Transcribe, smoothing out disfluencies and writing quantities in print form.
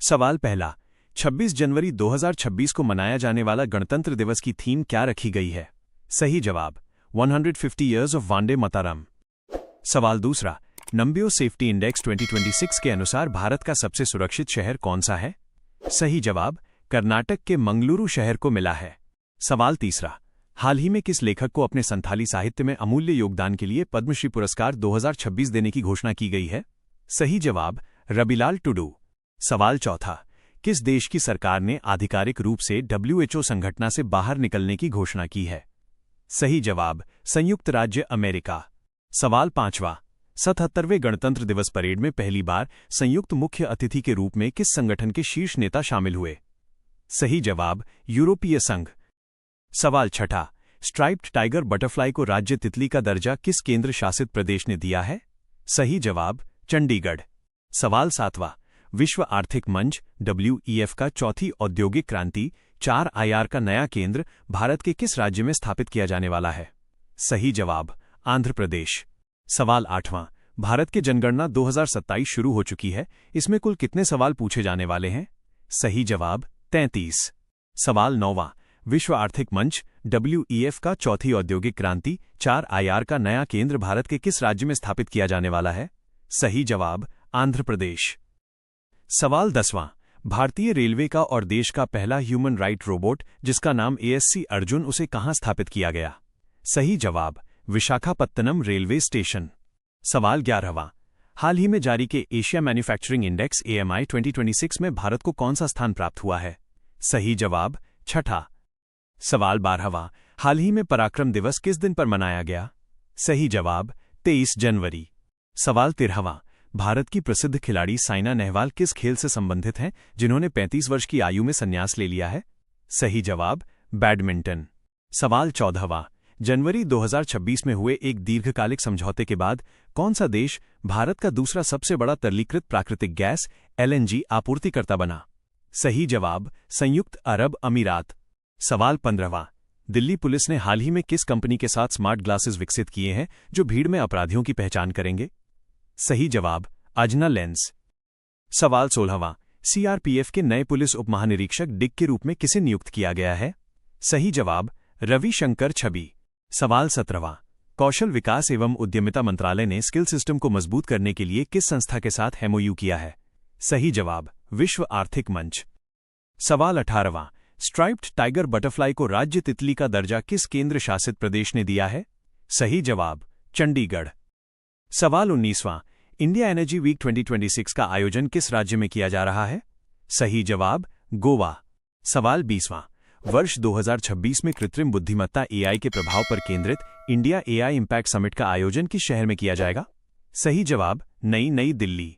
सवाल पहला, 26 जनवरी 2026 को मनाया जाने वाला गणतंत्र दिवस की थीम क्या रखी गई है? सही जवाब 150 ईयर्स ऑफ वंदे मातरम। सवाल दूसरा, नंबियो सेफ्टी इंडेक्स 2026 के अनुसार भारत का सबसे सुरक्षित शहर कौन सा है? सही जवाब कर्नाटक के मंगलुरु शहर को मिला है। सवाल तीसरा, हाल ही में किस लेखक को अपने संथाली साहित्य में अमूल्य योगदान के लिए पद्मश्री पुरस्कार 2026 देने की घोषणा की गई है? सही जवाब रबिलाल टुडू। सवाल चौथा, किस देश की सरकार ने आधिकारिक रूप से WHO संगठन से बाहर निकलने की घोषणा की है? सही जवाब संयुक्त राज्य अमेरिका। सवाल पांचवा, 77वें गणतंत्र दिवस परेड में पहली बार संयुक्त मुख्य अतिथि के रूप में किस संगठन के शीर्ष नेता शामिल हुए? सही जवाब यूरोपीय संघ। सवाल छठा, स्ट्राइप्ड टाइगर बटरफ्लाई को राज्य तितली का दर्जा किस केंद्र शासित प्रदेश ने दिया है? सही जवाब चंडीगढ़। सवाल सातवां, विश्व आर्थिक मंच WEF का चौथी औद्योगिक क्रांति 4IR का नया केंद्र भारत के किस राज्य में स्थापित किया जाने वाला है? सही जवाब आंध्र प्रदेश। सवाल आठवां, भारत की जनगणना 2027 शुरू हो चुकी है, इसमें कुल कितने सवाल पूछे जाने वाले हैं? सही जवाब 33। सवाल नौवां, विश्व आर्थिक मंच WEF का चौथी औद्योगिक क्रांति 4IR का नया केंद्र भारत के किस राज्य में स्थापित किया जाने वाला है? सही जवाब आंध्र प्रदेश। सवाल 10वां, भारतीय रेलवे का और देश का पहला ह्यूमन राइट रोबोट जिसका नाम ASC अर्जुन, उसे कहां स्थापित किया गया? सही जवाब विशाखापत्तनम रेलवे स्टेशन। सवाल 11वां, हाल ही में जारी के एशिया मैन्युफैक्चरिंग इंडेक्स AMI 2026 में भारत को कौन सा स्थान प्राप्त हुआ है? सही जवाब छठा। सवाल 12वां, हाल ही में पराक्रम दिवस किस दिन पर मनाया गया? सही जवाब 23 जनवरी। सवाल 13वां, भारत की प्रसिद्ध खिलाड़ी साइना नेहवाल किस खेल से संबंधित हैं जिन्होंने 35 वर्ष की आयु में संन्यास ले लिया है? सही जवाब बैडमिंटन। सवाल 14वां, जनवरी 2026 में हुए एक दीर्घकालिक समझौते के बाद कौन सा देश भारत का दूसरा सबसे बड़ा तरलीकृत प्राकृतिक गैस LNG आपूर्तिकर्ता बना? सही जवाब संयुक्त अरब अमीरात। सवाल 15वां, दिल्ली पुलिस ने हाल ही में किस कंपनी के साथ स्मार्ट ग्लासेस विकसित किए हैं जो भीड़ में अपराधियों की पहचान करेंगे? सही जवाब अजना लेंस। सवाल 16वां, CRPF के नए पुलिस उपमहानिरीक्षक डिग के रूप में किसे नियुक्त किया गया है? सही जवाब रविशंकर छवि। सवाल 17वां, कौशल विकास एवं उद्यमिता मंत्रालय ने स्किल सिस्टम को मजबूत करने के लिए किस संस्था के साथ MOU किया है? सही जवाब विश्व आर्थिक मंच। सवाल 18वां, स्ट्राइप्ड टाइगर बटरफ्लाई को राज्य तितली का दर्जा किस केंद्र शासित प्रदेश ने दिया है? सही जवाब चंडीगढ़। सवाल 19वां, इंडिया एनर्जी वीक 2026 का आयोजन किस राज्य में किया जा रहा है? सही जवाब गोवा। सवाल 20वां, वर्ष 2026 में कृत्रिम बुद्धिमत्ता AI के प्रभाव पर केंद्रित इंडिया AI इम्पैक्ट समिट का आयोजन किस शहर में किया जाएगा? सही जवाब नई दिल्ली।